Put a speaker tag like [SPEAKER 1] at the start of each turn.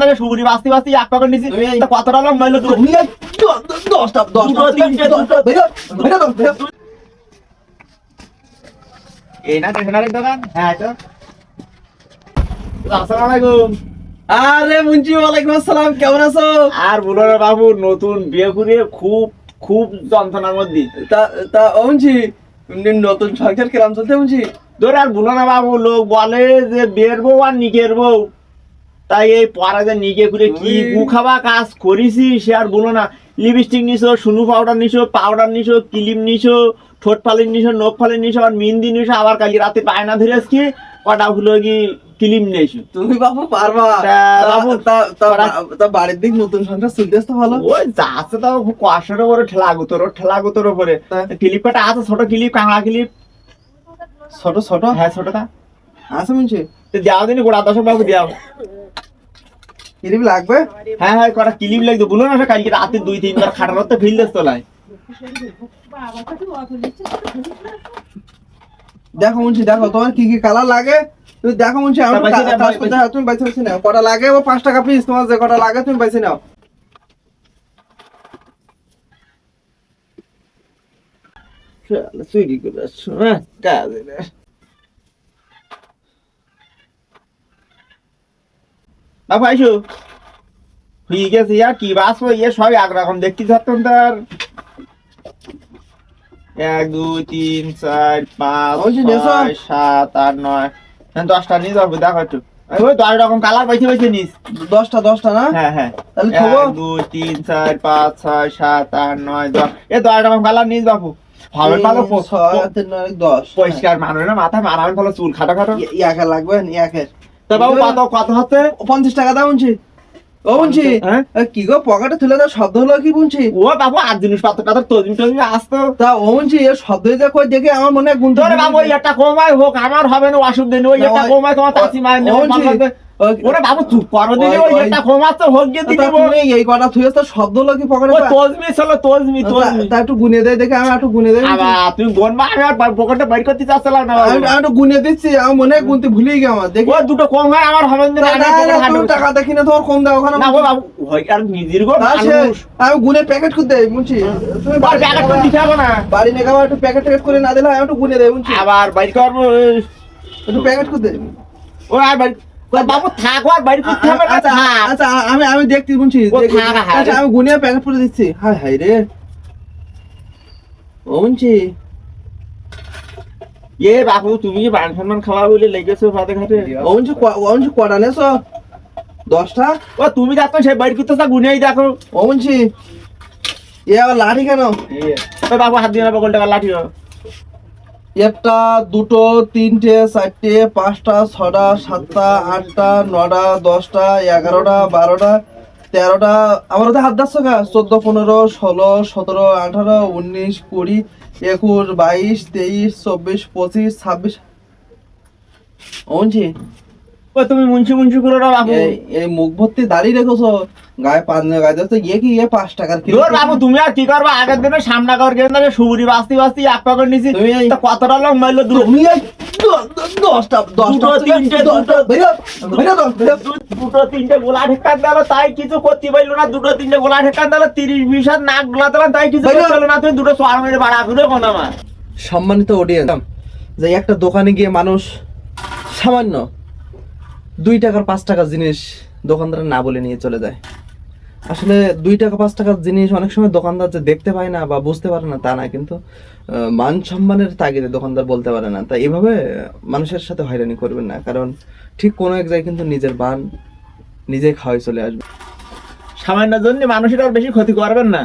[SPEAKER 1] গেলে সুগুরি বাস্তি বাস্তি এক পকেট নিছি কতটা লং মাইলো তো
[SPEAKER 2] 10টা
[SPEAKER 1] এই না স্টেশনারি দোকান হ্যাঁ তো আসসালামু আলাইকুম।
[SPEAKER 2] আরে মুন্সি ওয়ালাইকুম আসসালাম, কেমন আছো?
[SPEAKER 1] আর বলো না বাবু, নতুন বিয়ে করে খুব খুব যন্ত্রণার মধ্যে।
[SPEAKER 2] তা মুন্সি নতুন সংসার কিরাম চলছে মুন্সি?
[SPEAKER 1] ধরে আর বলো না বাবু, লোক বলে যে বিয়ের বউ আর নিকের বউ, তাই এই পরে যে নিকে করে কি গু খাওয়া কাজ করেছি সে আর বলো না। লিপস্টিক নিছো, সুনু পাউডার নিছো, ক্লিম নিছো, ঠোঁট ফালিন নিছো, নখ ফালিন নিছো, আর মেহেন্দি নিছো, আবার কালকে রাতে পায়না ধরে আজকে কটা হলো কি ক্লিম নিয়েছো।
[SPEAKER 2] তুমি বাবু পারবা বাবু? তা বাড়ির দিক নতুন সংসার চলতেছে তো ভালো?
[SPEAKER 1] ওই যাচ্ছে তাও খুব কষ্টের উপরে ঠেলা গুতোর উপরে। ক্লিপ কাটা আছে, ছোট ক্লিপ, কাঁকড়া ক্লিপ।
[SPEAKER 2] ছোট
[SPEAKER 1] হ্যাঁ ছোটটা
[SPEAKER 2] আছে মুন্সি।
[SPEAKER 1] দেওয়া দিন গোড়া দশক বাবু দেওয়া।
[SPEAKER 2] ক্লিপ লাগবে?
[SPEAKER 1] হ্যাঁ কটা ক্লিপ লাগবে বলো না, কালকে রাতে 2-3 বার খাটার তো ফিল দেশ তোলায়।
[SPEAKER 2] দেখো মুন্সি, দেখো তোমার কি কি কালার লাগে তুমি দেখো মুন্সি। তুমি বাইছে নাও কটা লাগে, ও 5 টাকা পিস। তোমার যে কটা লাগে তুমি বাইছে নাও।
[SPEAKER 1] চুরি করে আসছো না কাজে না। বাবু আইসো ঠিক আছে, ইয়া কি বাসবো ইয়ে সবই একরকম দেখতে থাকতাম। তার 1 2 3 4 5 6 7 8 9 10টা নিয়ে যাবো। দেখো একটু ওই 10 রকম কালার পাইছে নিস।
[SPEAKER 2] 10টা না?
[SPEAKER 1] হ্যাঁ
[SPEAKER 2] তাহলে
[SPEAKER 1] 1 2 3 4 5 6 7 8 9 10 এই 10 রকম কালার নিস বাবু। ভালো
[SPEAKER 2] 10
[SPEAKER 1] পরিষ্কার মানুষ না, মাথায় মারাবেন ভালো, চুল খাটো
[SPEAKER 2] ইয়াকে লাগবে ইয়াকের।
[SPEAKER 1] তা বাবু কত হচ্ছে?
[SPEAKER 2] 50 টাকা দাও মুন্সি। ও মুন্সি কি গো পকেটে তুলে দাও, শব্দ হলো কি মুন্সি?
[SPEAKER 1] ও বাবু আর জিনিসপত্র তজমি আসতো
[SPEAKER 2] তা ও মুন্সি এর শব্দ যে কই দেখে আমার মনে হয় গুনতে।
[SPEAKER 1] ধরে বাবু ওই একটা কমায় হোক, আমার হবে না অসুবিধা নেই। ওই একটা কমায় তোমার তাসি মার নেব। ওরে বাবু চুপ করো দিদি, ওই একটা কমাচ্ছে হোক গিয়ে দিদি।
[SPEAKER 2] তুমি এই কথা তুই তো শব্দ হলো কি পকেটে?
[SPEAKER 1] ওই তজমি চলো তজমি।
[SPEAKER 2] তা একটু গুনে দেয় দেখে, আমি একটু গুনে দেই।
[SPEAKER 1] তুমি গুনবা, আমি আর পকেটে বাইর করতে চাচ্ছিলাম না।
[SPEAKER 2] আমি একটু গুনে দিচ্ছি, আমার মনে হয় গুনতে ভুলেই গেছে আমার। দেখি
[SPEAKER 1] ওই দুটো কম হয় আমার হবে না।
[SPEAKER 2] টাকা দেখি না তোমার কম দাও ওখানে
[SPEAKER 1] না গো বাবু, হয় আর নিজের গো মানুষ।
[SPEAKER 2] আমি গুনে প্যাকেট করে দেই মুন্সি। তুমি
[SPEAKER 1] আর প্যাকেট করে দিতে হবে না।
[SPEAKER 2] বাড়ি নিয়ে গেলে একটু প্যাকেট করে না দিলে আমি একটু গুনে দেই মুন্সি।
[SPEAKER 1] আবার বাইর করবো
[SPEAKER 2] একটু প্যাকেট করে দেই।
[SPEAKER 1] ও আর বাইর বাবু থাকো, আর বাইর করতে হবে না।
[SPEAKER 2] আচ্ছা আমি দেখছি মুন্সি। আচ্ছা আমি গুনে প্যাকেট করে দিচ্ছি। হায় হায় রে ও মুন্সি।
[SPEAKER 1] এ বাবু তুমি যে বান সম্মান খাওয়া বলে লেগেছো পথে ঘাটে।
[SPEAKER 2] ও মুন্সি কটা নেছো? 10টা।
[SPEAKER 1] ও তুমি দেখো সে বাইর করতে গুনেই দেখো।
[SPEAKER 2] ও মুন্সি এ আবার লাঠি কেন?
[SPEAKER 1] ওই বাবু হাত দিয়ে না বগল টাকা লাঠিও।
[SPEAKER 2] 1টা 2টো 3টে 4টে 5টা 6টা 7টা 8টা 9টা 10টা 11টা 12টা 13টা। আমার ওদের হাত দাচ্ছ গা? 14 15 16 17 18 19 20 21 22 23 24 25 26। ওনছি
[SPEAKER 1] ও তুমি মুন্সি করে না বাবু।
[SPEAKER 2] এই মুখ ভর্তি দাড়ি রেখেছো, গায়ে পাঞ্জাবি গায়ে যাচ্ছে ইয়ে কি 5 টাকার কিলো?
[SPEAKER 1] দূর বাবু তুমি আর কি করবা, আগের দিনে সামনা কর কেন সুগুরি বাস্তি এক পকেট নিছি।
[SPEAKER 2] তুমি
[SPEAKER 1] কতটা লং মাইলো দূর?
[SPEAKER 2] তুমি 10টা 3টে
[SPEAKER 1] 2টো 3টে গোলা ঠেকান দিল, তাই কিছু করতে পারলো না। 2টো 3টে গোলা ঠেকান দিল, 30-20 হাত নাক গোলা দিলাম, তাই কিছু করতে পারলো না। তুমি 2টো সোয়ার মেরে বাড়া করে কোন আমার
[SPEAKER 2] সম্মানিত অডিয়েন্স, যে একটা দোকানে গিয়ে মানুষ সামান্য 2 টাকার 5 টাকার জিনিস দোকানদার না বলে নিয়ে চলে যায়। আসলে 2 টাকা 5 টাকার জিনিস অনেক সময় দোকানদার যে দেখতে পায় না বা বুঝতে পারে না তা না, কিন্তু মান সম্মানের তাগিদে দোকানদার বলতে পারে না। তাই এভাবে মানুষের সাথে হয়রানি করবেন না, কারণ ঠিক কোনো এক জায়গায় কিন্তু নিজের বান নিজেই খাওয়াই চলে আসবে।
[SPEAKER 1] সামান্য জন্য মানুষের আর বেশি ক্ষতি করবেন না।